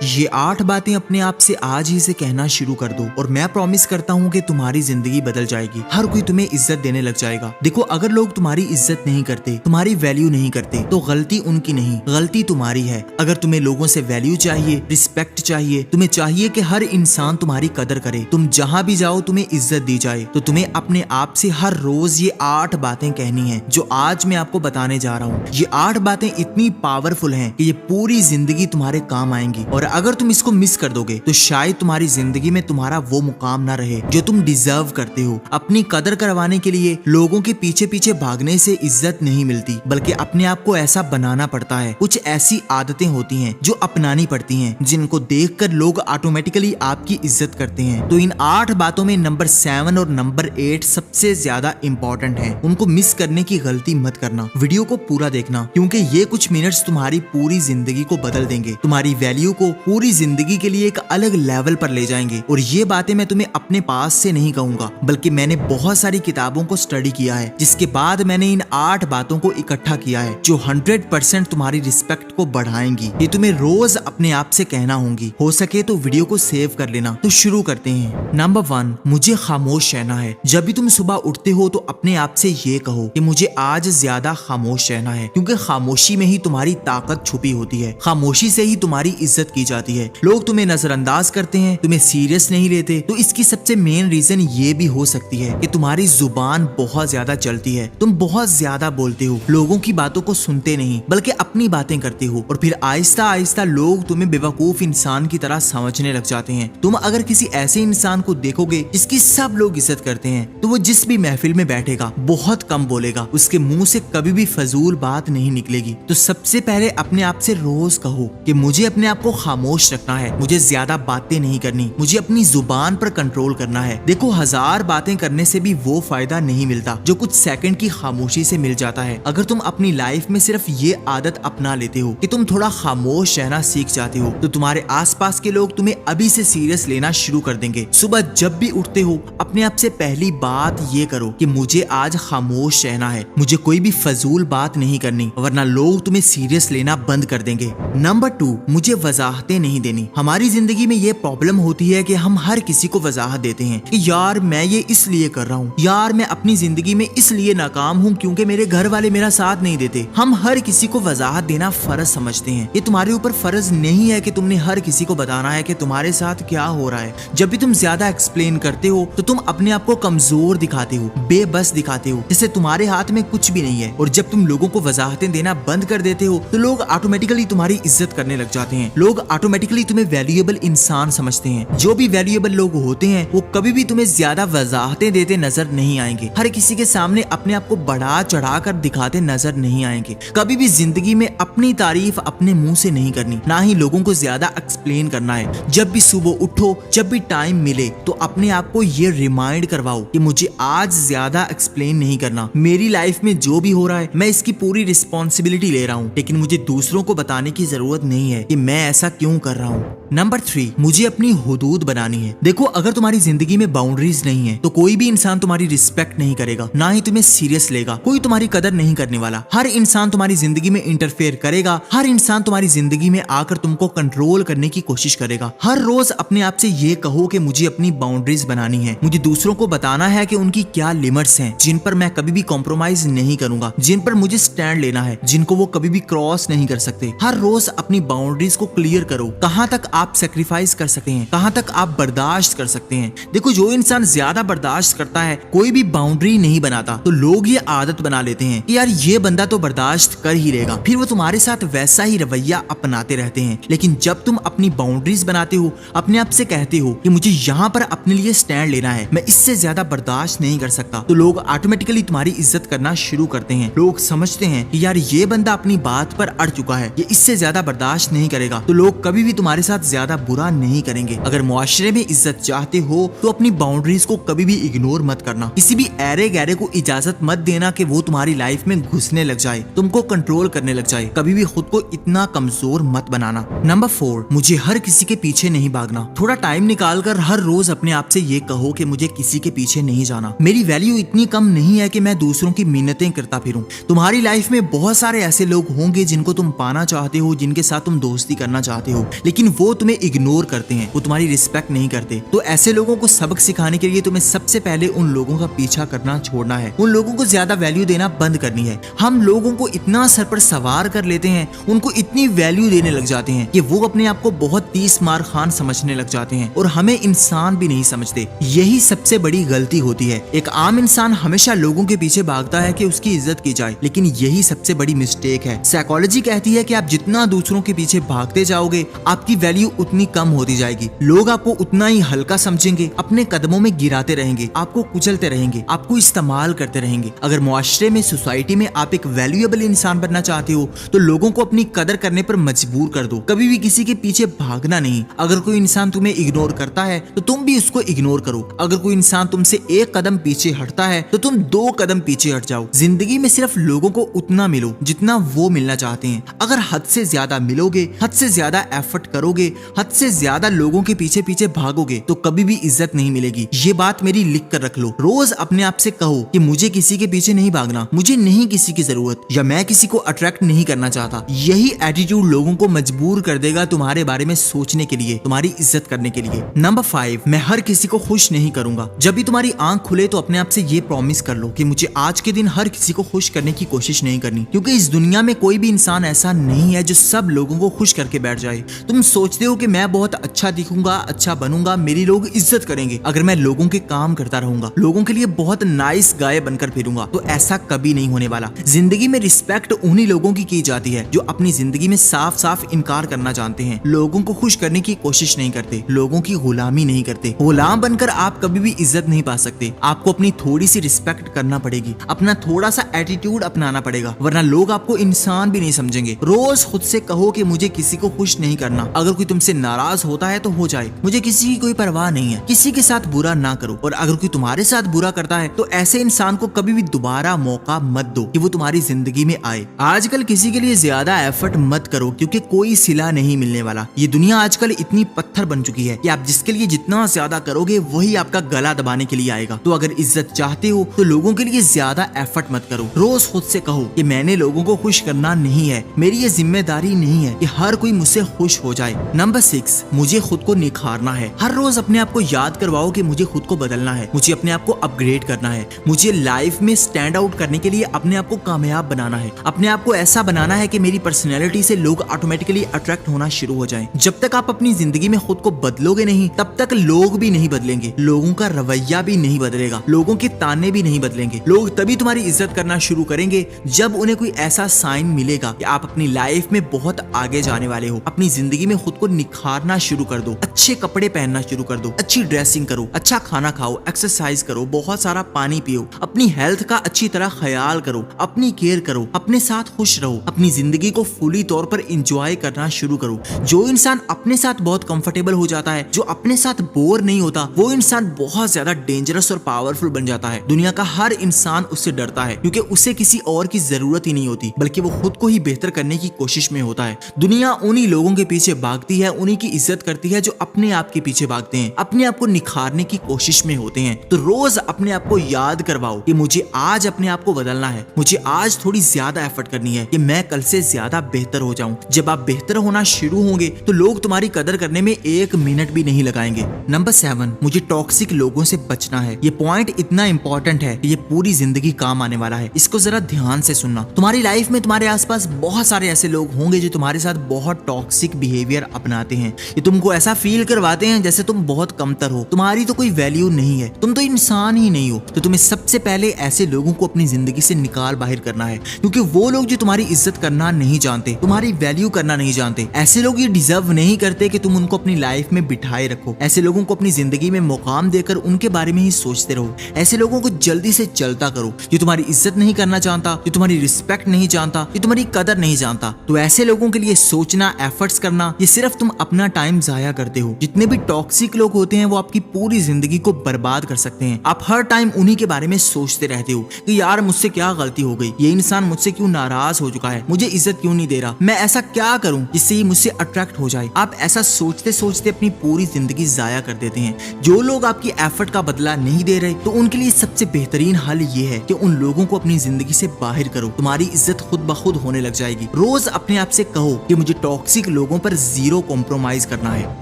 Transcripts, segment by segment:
ये 8 बातें अपने आप से आज ही से कहना शुरू कर दो और मैं प्रॉमिस करता हूँ कि तुम्हारी जिंदगी बदल जाएगी। हर कोई तुम्हें इज्जत देने लग जाएगा। देखो, अगर लोग तुम्हारी इज्जत नहीं करते, तुम्हारी वैल्यू नहीं करते, तो गलती उनकी नहीं, गलती तुम्हारी है। अगर तुम्हें लोगों से वैल्यू चाहिए, रिस्पेक्ट चाहिए, तुम्हें चाहिए कि हर इंसान तुम्हारी कदर करे, तुम जहाँ भी जाओ तुम्हें इज्जत दी जाए, तो तुम्हें अपने आप से हर रोज ये 8 बातें कहनी है जो आज मैं आपको बताने जा रहा हूँ। ये 8 बातें इतनी पावरफुल हैं कि ये पूरी जिंदगी तुम्हारे काम आएंगी, और अगर तुम इसको मिस कर दोगे तो शायद तुम्हारी जिंदगी में तुम्हारा वो मुकाम ना रहे जो तुम डिजर्व करते हो। अपनी कदर करवाने के लिए लोगों के पीछे पीछे भागने से इज्जत नहीं मिलती, बल्कि अपने आप को ऐसा बनाना पड़ता है। कुछ ऐसी आदतें होती हैं जो अपनानी पड़ती हैं, जिनको देखकर लोग ऑटोमेटिकली आपकी इज्जत करते हैं। तो इन 8 बातों में नंबर 7 और नंबर 8 सबसे ज्यादा इंपॉर्टेंट है। उनको मिस करने की गलती मत करना। वीडियो को पूरा देखना, क्योंकि ये कुछ मिनट्स तुम्हारी पूरी जिंदगी को बदल देंगे, तुम्हारी वैल्यू को पूरी जिंदगी के लिए एक अलग लेवल पर ले जाएंगे। और ये बातें मैं तुम्हें अपने पास से नहीं कहूंगा, बल्कि मैंने बहुत सारी किताबों को स्टडी किया है, जिसके बाद मैंने इन 8 बातों को इकट्ठा किया है जो 100% तुम्हारी रिस्पेक्ट को बढ़ाएंगी। ये तुम्हें रोज अपने आप से कहना होंगी। हो सके तो वीडियो को सेव कर लेना। तो शुरू करते हैं। नंबर 1, मुझे खामोश रहना है। जब भी तुम सुबह उठते हो तो अपने आप से ये कहो कि मुझे आज ज्यादा खामोश रहना है, क्योंकि खामोशी में ही तुम्हारी ताकत छुपी होती है। खामोशी से ही तुम्हारी इज्जत की जाती है। लोग तुम्हें नजरअंदाज करते हैं, तुम्हें सीरियस नहीं लेते, तो इसकी सबसे मेन रीजन ये भी हो सकती है कि तुम्हारी जुबान बहुत ज्यादा चलती है। तुम बहुत ज्यादा बोलते हो, लोगों की बातों को सुनते नहीं बल्कि अपनी बातें करते हो, और फिर आहिस्ता आहिस्ता लोग तुम्हें बेवकूफ इंसान की तरह समझने लग जाते हैं। तुम अगर किसी ऐसे इंसान को देखोगे जिसकी सब लोग इज्जत करते हैं, तो वो जिस भी महफिल में बैठेगा बहुत कम बोलेगा, उसके मुंह से कभी भी फजूल बात नहीं निकलेगी। तो सबसे पहले अपने आप से रोज कहो कि मुझे अपने आप को खामोश रखना है, मुझे ज्यादा बातें नहीं करनी, मुझे अपनी जुबान पर कंट्रोल करना है। देखो, 1000 बातें करने से भी वो फायदा नहीं मिलता जो कुछ सेकंड की खामोशी से मिल जाता है। अगर तुम अपनी लाइफ में सिर्फ ये आदत अपना लेते हो कि तुम थोड़ा खामोश रहना सीख जाते हो, तो तुम्हारे आसपास के लोग तुम्हें अभी से सीरियस लेना शुरू कर देंगे। सुबह जब भी उठते हो अपने आप से पहली बात ये करो कि मुझे आज खामोश रहना है, मुझे कोई भी फजूल बात नहीं करनी, वरना लोग तुम्हें सीरियस लेना बंद कर देंगे। नंबर 2, मुझे वजाहतें नहीं देनी। हमारी जिंदगी में ये प्रॉब्लम होती है कि हम हर किसी को वजाहत देते हैं कि यार मैं ये इसलिए कर रहा हूँ, यार मैं अपनी जिंदगी में इसलिए नाकाम हूँ क्योंकि मेरे घर वाले मेरा साथ नहीं देते। हम हर किसी को वजाहत देना फर्ज समझते हैं। ये तुम्हारे ऊपर फर्ज नहीं है कि तुमने हर किसी को बताना है कि तुम्हारे साथ क्या हो रहा है। जब भी तुम ज्यादा एक्सप्लेन करते हो तो तुम अपने आप को कमजोर दिखाते हो, बेबस दिखाते हो, जैसे तुम्हारे हाथ में कुछ भी नहीं है। और जब तुम लोगों को वजाहतें देना बंद कर देते हो तो लोग ऑटोमेटिकली तुम्हारी इज्जत करने लग जाते हैं। लोग ऑटोमेटिकली तुम्हें वैल्यूएबल इंसान समझते हैं। जो भी वैल्यूएबल लोग होते हैं वो कभी भी तुम्हें ज्यादा वजाहतें देते नजर नहीं आएंगे, हर किसी के सामने अपने आप को बढ़ा चढ़ा कर दिखाते नजर नहीं आएंगे। कभी भी जिंदगी में अपनी तारीफ अपने मुंह से नहीं करनी, ना ही लोगों को ज्यादा एक्सप्लेन करना है। जब भी सुबह उठो, जब भी टाइम मिले, तो अपने आप को ये रिमाइंड करवाओ कि मुझे आज ज्यादा एक्सप्लेन नहीं करना। मेरी लाइफ में जो भी हो रहा है मैं इसकी पूरी रिस्पॉन्सिबिलिटी ले रहा हूँ, लेकिन मुझे दूसरों को बताने की जरूरत नहीं है कि मैं ऐसा क्यों कर रहा हूँ। नंबर 3, मुझे अपनी हुदूद बनानी है। देखो, अगर तुम्हारी जिंदगी में बाउंड्रीज नहीं है तो कोई भी इंसान तुम्हारी रिस्पेक्ट नहीं करेगा, ना ही तुम्हें सीरियस लेगा। कोई तुम्हारी कदर नहीं करने वाला। हर इंसान तुम्हारी जिंदगी में इंटरफेयर करेगा, हर इंसान तुम्हारी जिंदगी में आकर तुमको कंट्रोल करने की कोशिश करेगा। हर रोज अपने आप से ये कहो कि मुझे अपनी बाउंड्रीज बनानी है, मुझे दूसरों को बताना है कि उनकी क्या लिमिट्स हैं, जिन पर मैं कभी भी कॉम्प्रोमाइज नहीं करूंगा, जिन पर मुझे स्टैंड लेना है, जिनको वो कभी भी क्रॉस नहीं कर सकते। हर रोज अपनी बाउंड्रीज को क्लियर करो। कहां तक आप सेक्रीफाइस कर सकते हैं, कहां तक आप बर्दाश्त कर सकते हैं। देखो, जो इंसान ज्यादा बर्दाश्त करता है, कोई भी बाउंड्री नहीं बनाता, तो लोग ये आदत बना लेते हैं कि यार ये बंदा तो बर्दाश्त कर ही लेगा, फिर वो तुम्हारे साथ वैसा ही रवैया अपनाते रहते हैं। लेकिन जब तुम अपनी बाउंड्रीज बनाते हो, अपने आप से कहते हो कि मुझे यहाँ पर अपने लिए स्टैंड लेना है, मैं इससे ज्यादा बर्दाश्त नहीं कर सकता, तो लोग ऑटोमेटिकली तुम्हारी इज्जत करना शुरू करते हैं। लोग समझते हैं कि यार ये बंदा अपनी बात पर अड़ चुका है, ये इससे ज्यादा बर्दाश्त नहीं करेगा, तो लोग कभी भी तुम्हारे साथ ज्यादा बुरा नहीं करेंगे। अगर मुआशरे में इज्जत चाहते हो तो अपनी बाउंड्रीज को कभी भी इग्नोर मत करना। किसी भी ऐरे गैरे को इजाजत मत देना कि वो तुम्हारी लाइफ में घुसने लग जाए, तुमको कंट्रोल करने लग जाए। कभी भी खुद को इतना कमजोर मत बनाना। नंबर 4, मुझे हर किसी के पीछे नहीं भागना। थोड़ा टाइम निकाल कर हर रोज अपने आप से ये कहो कि मुझे किसी के पीछे नहीं जाना। मेरी वैल्यू इतनी कम नहीं है कि मैं दूसरों की मिन्नतें करता फिरूं। तुम्हारी लाइफ में बहुत सारे ऐसे लोग होंगे जिनको तुम पाना चाहते हो, जिनके साथ तुम दोस्ती करना चाहते हो, लेकिन वो तुम्हें इग्नोर करते हैं, वो तुम्हारी रिस्पेक्ट नहीं करते। तो ऐसे लोगों को सबक सिखाने के लिए तुम्हें सबसे पहले उन लोगों का पीछा करना छोड़ना है, उन लोगों को ज्यादा वैल्यू देना बंद करनी है। हम लोगों को इतना सर पर सवार कर लेते हैं, उनको इतनी वैल्यू देने लग जाते हैं कि वो अपने आप को बहुत 30 मार खान समझने लग जाते हैं और हमें इंसान भी नहीं समझते। यही सबसे बड़ी गलती होती है। एक आम इंसान हमेशा लोगों के पीछे भागता है कि उसकी इज्जत की जाए, लेकिन यही सबसे बड़ी मिस्टेक है। साइकोलॉजी कहती है कि आप जितना दूसरों के पीछे भागते जाओगे, आपकी वैल्यू उतनी कम होती जाएगी। लोग आपको उतना ही हल्का समझेंगे, अपने कदमों में गिराते रहेंगे, आपको कुचलते रहेंगे, आपको इस्तेमाल करते रहेंगे। अगर मुआशरे में, सोसाइटी में आप एक वैल्यूएबल इंसान बनना चाहते हो तो लोगों को अपनी कदर करने पर मजबूर कर दो। कभी भी किसी के पीछे भागना नहीं। अगर कोई इंसान तुम्हें इग्नोर करता है तो तुम भी उसको इग्नोर करो। अगर कोई इंसान तुमसे एक कदम पीछे हटता है तो तुम 2 कदम पीछे हट जाओ। जिंदगी में सिर्फ लोगों को उतना मिलो जितना वो मिलना चाहते हैं। अगर हद से ज्यादा मिलोगे, हद से ज्यादा एफर्ट करोगे, हद से ज्यादा लोगों के पीछे पीछे भागोगे तो कभी भी इज्जत नहीं मिलेगी। ये बात मेरी लिख कर रख लो। रोज अपने आप से कहो कि मुझे किसी के पीछे नहीं भागना, मुझे नहीं किसी की जरूरत, या मैं किसी को अट्रैक्ट नहीं करना चाहता। यही एटीट्यूड लोगों को मजबूर कर देगा तुम्हारे बारे में सोचने के लिए, तुम्हारी इज्जत करने के लिए। नंबर 5, मैं हर किसी को खुश नहीं करूंगा। जब भी तुम्हारी आंख खुले तो अपने आप से ये प्रॉमिस कर लो कि मुझे आज के दिन हर किसी को खुश करने की कोशिश नहीं करनी, क्योंकि इस दुनिया में कोई भी इंसान ऐसा नहीं है जो सब लोगों को खुश करके बैठ जाए। तुम सोचते हो कि मैं बहुत अच्छा दिखूंगा, अच्छा बनूंगा, मेरी लोग इज्जत करेंगे अगर मैं लोगों के काम करता रहूंगा, लोगों के लिए बहुत नाइस गाय बनकर फिरूंगा, तो ऐसा कभी नहीं होने वाला। जिंदगी में रिस्पेक्ट उन्हीं लोगों की जाती है जो अपनी जिंदगी में साफ साफ इनकार करना जानते हैं, लोगों को खुश करने की कोशिश नहीं करते, लोगों की गुलामी नहीं करते। गुलाम बनकर आप कभी भी इज्जत नहीं पा सकते। आपको अपनी थोड़ी सी रिस्पेक्ट करना पड़ेगी, अपना थोड़ा सा एटीट्यूड अपनाना पड़ेगा, वरना लोग आपको इंसान भी नहीं समझेंगे। रोज खुद से कहो कि मुझे किसी को खुश नहीं करना। अगर कोई तुमसे नाराज होता है तो हो जाए, मुझे किसी की कोई परवाह नहीं है। किसी के साथ बुरा ना करो, और अगर कोई तुम्हारे साथ बुरा करता है तो ऐसे इंसान को कभी भी दोबारा मौका मत दो कि वो तुम्हारी जिंदगी में आए। आजकल किसी के लिए ज्यादा एफर्ट मत करो, क्योंकि कोई सिला नहीं मिलने वाला। ये दुनिया आजकल इतनी पत्थर बन चुकी है कि आप जिसके लिए जितना ज्यादा करोगे वही आपका गला दबाने के लिए आएगा। तो अगर इज्जत चाहते हो तो लोगों के लिए ज्यादा एफर्ट मत करो। रोज खुद से कहो कि मैंने लोगों को खुश करना नहीं है, मेरी ये जिम्मेदारी नहीं है कि हर कोई मुझसे खुश हो जाए। नंबर 6, मुझे खुद को निखारना है। हर रोज अपने आप को याद करवाओ कि मुझे खुद को बदलना है, मुझे अपने आप को अपग्रेड करना है, मुझे लाइफ में स्टैंड आउट करने के लिए अपने आप को कामयाब बनाना है, अपने आप को ऐसा बनाना है कि मेरी पर्सनैलिटी से लोग ऑटोमेटिकली अट्रैक्ट होना शुरू हो जाएं। जब तक आप अपनी जिंदगी में खुद को बदलोगे नहीं, तब तक लोग भी नहीं बदलेंगे, लोगों का रवैया भी नहीं बदलेगा, लोगों के ताने भी नहीं बदलेंगे। लोग तभी तुम्हारी इज्जत करना शुरू करेंगे जब उन्हें कोई ऐसा साइन मिलेगा कि आप अपनी लाइफ में बहुत आगे जाने वाले हो। अपनी जिंदगी में खुद को निखारना शुरू कर दो, अच्छे कपड़े पहनना शुरू कर दो, अच्छी ड्रेसिंग करो, अच्छा खाना खाओ, एक्सरसाइज करो, बहुत सारा पानी पियो, अपनी हेल्थ का अच्छी तरह ख्याल करो, अपनी केयर करो, अपने साथ खुश रहो, अपनी जिंदगी को फुली तौर पर एंजॉय करना शुरू करो। जो इंसान अपने साथ बहुत कंफर्टेबल हो जाता है, जो अपने साथ बोर नहीं होता, वो इंसान बहुत ज्यादा डेंजरस और पावरफुल बन जाता है। दुनिया का हर इंसान उससे डरता है, क्योंकि उसे किसी और की जरूरत ही नहीं होती, बल्कि वो खुद को ही बेहतर करने की कोशिश में होता है। दुनिया उन्हीं लोगों के पीछे भागती है, उन्हीं की इज्जत करती है जो अपने आप के पीछे भागते हैं, अपने आप को निखारने की कोशिश में होते हैं। तो रोज अपने आप को याद करवाओ कि मुझे आज अपने आप को बदलना है, मुझे आज थोड़ी ज्यादा एफर्ट करनी है कि मैं कल से ज्यादा बेहतर हो जाऊं। जब आप बेहतर होना शुरू होंगे तो लोग तुम्हारी कदर करने में 1 मिनट भी नहीं लगाएंगे। नंबर 7, मुझे टॉक्सिक लोगों से बचना है। ये पॉइंट इतना इंपॉर्टेंट है कि ये पूरी जिंदगी काम आने वाला है। इसको जरा ध्यान से सुनना। तुम्हारी लाइफ में तुम्हारे आसपास बहुत सारे ऐसे लोग होंगे जो तुम्हारे साथ बहुत टॉक्सिक बिहेवियर अपनाते हैं। ये तुमको ऐसा फील करवाते हैं जैसे तुम बहुत कमतर हो, तुम्हारी तो कोई वैल्यू नहीं है, तुम तो इंसान ही नहीं हो। तो तुम्हें सबसे पहले ऐसे लोगों को अपनी जिंदगी से निकाल बाहर करना है, क्योंकि वो लोग जो तुम्हारी इज्जत करना नहीं जानते, तुम्हारी वैल्यू करना नहीं जानते। ऐसे लोग ये डिजर्व नहीं करते कि तुम उनको अपनी लाइफ में बिठाए रखो। ऐसे लोगों को अपनी जिंदगी में मुकाम देकर उनके बारे में ही सोचते रहो। ऐसे लोगों को जल्दी से चलता करो जो तुम्हारी इज्जत नहीं करना चाहता, जो तुम्हारी रिस्पेक्ट नहीं जानता, जो तुम्हारी कदर नहीं जानता। तो ऐसे लोगों के लिए सोचना, एफर्ट्स करना, ये सिर्फ तुम अपना टाइम जाया करते हो। जितने भी टॉक्सिक लोग होते हैं वो आपकी पूरी जिंदगी को बर्बाद कर सकते हैं। आप हर टाइम उन्हीं के बारे में सोचते रहते हो कि यार मुझसे क्या गलती हो गई, ये इंसान मुझसे क्यों नाराज हो चुका है, मुझे इज्जत क्यों नहीं दे रहा, मैं ऐसा क्या करूं जिससे ये मुझसे अट्रैक्ट हो जाए। आप ऐसा सोचते सोचते अपनी पूरी जिंदगी जाया कर देते हैं। जो लोग आपकी एफर्ट का बदला नहीं दे रहे, तो उनके लिए सबसे बेहतरीन हल ये है कि उन लोगों को अपनी जिंदगी से बाहर करो। तुम्हारी इज्जत खुद ब खुद होने लग जाएगी। रोज अपने आप से कहो कि मुझे टॉक्सिक लोगों पर 0 कॉम्प्रोमाइज करना है।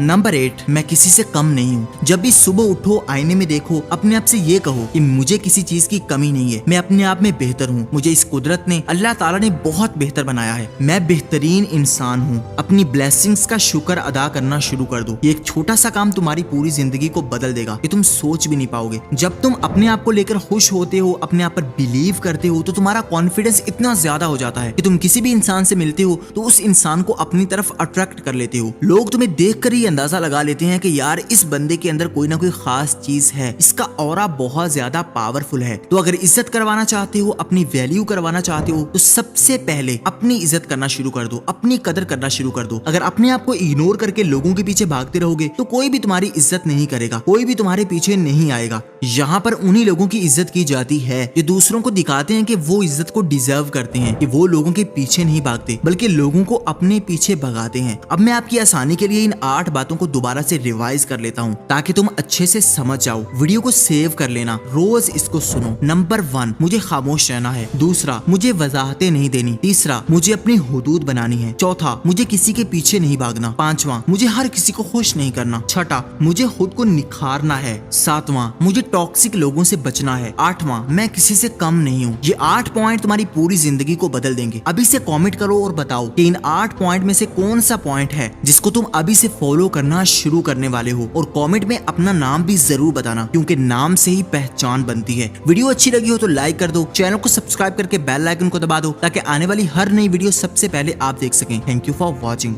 नंबर 8, मैं किसी से कम नहीं हूँ। जब भी सुबह उठो, आईने में देखो, अपने आप से ये कहो कि मुझे किसी चीज की कमी नहीं है, मैं अपने आप में बेहतर हूँ, मुझे इस कुदरत ने, अल्लाह ताला ने बहुत बेहतर बनाया है, मैं बेहतरीन इंसान हूँ। अपनी ब्लेसिंग्स का शुक्र अदा करना शुरू कर दो। ये एक छोटा सा काम तुम्हारी पूरी जिंदगी को बदल देगा, ये तुम सोच भी नहीं पाओगे। जब तुम अपने आप को लेकर खुश होते हो, अपने आप पर बिलीव करते हो, तो तुम्हारा कॉन्फिडेंस इतना ज्यादा हो जाता है कि तुम किसी भी इंसान से मिलते हो तो उस इंसान को अपनी तरफ अट्रैक्ट कर लेते हो। लोग तुम्हें देखकर ही अंदाजा लगा लेते हैं कि यार इस बंदे के अंदर कोई ना कोई खास चीज है, इसका ऑरा बहुत ज्यादा पावरफुल है। तो अगर इज्जत करवाना चाहते हो, अपनी वैल्यू करवाना चाहते हो, तो सबसे पहले अपनी इज्जत करना शुरू कर दो, अपनी कदर करना शुरू कर दो। अगर अपने आप को इग्नोर करके लोगों के पीछे भागते रहोगे तो कोई भी तुम्हारी इज्जत नहीं करेगा, कोई भी तुम्हारे पीछे नहीं आएगा। यहाँ पर उन्हीं लोगों की इज्जत की जाती है जो दूसरों को दिखाते हैं कि वो इज्जत को डिजर्व करते हैं, कि वो लोगों के पीछे नहीं भागते बल्कि लोगों को अपने पीछे भगाते हैं। अब मैं आपकी आसानी के लिए इन 8 बातों को दोबारा से रिवाइज कर लेता हूँ ताकि तुम अच्छे से समझ जाओ। वीडियो को सेव कर लेना, रोज इसको सुनो। नंबर 1, मुझे खामोश रहना है। दूसरा, मुझे वजाहतें नहीं देनी। तीसरा, मुझे अपनी हुदूद बनानी है। चौथा, मुझे किसी के पीछे नहीं भागना। पांचवा, मुझे हर किसी को खुश नहीं करना। छठा, मुझे खुद को निखारना है। सातवां, मुझे टॉक्सिक लोगों से बचना है। आठवां, मैं किसी से कम नहीं हूँ। ये 8 पॉइंट तुम्हारी पूरी जिंदगी को बदल देंगे। अभी से कमेंट करो और बताओ कि इन 8 पॉइंट में से कौन सा पॉइंट है जिसको तुम अभी से फॉलो करना शुरू करने वाले हो। और कमेंट में अपना नाम भी जरूर बताना, क्योंकि नाम से ही पहचान बनती है। वीडियो अच्छी लगी हो तो लाइक कर दो, चैनल को सब्सक्राइब करके बेल आइकन को दबा दो ताकि आने वाली हर नई वीडियो सबसे पहले आप देख सकें। Thank you for watching.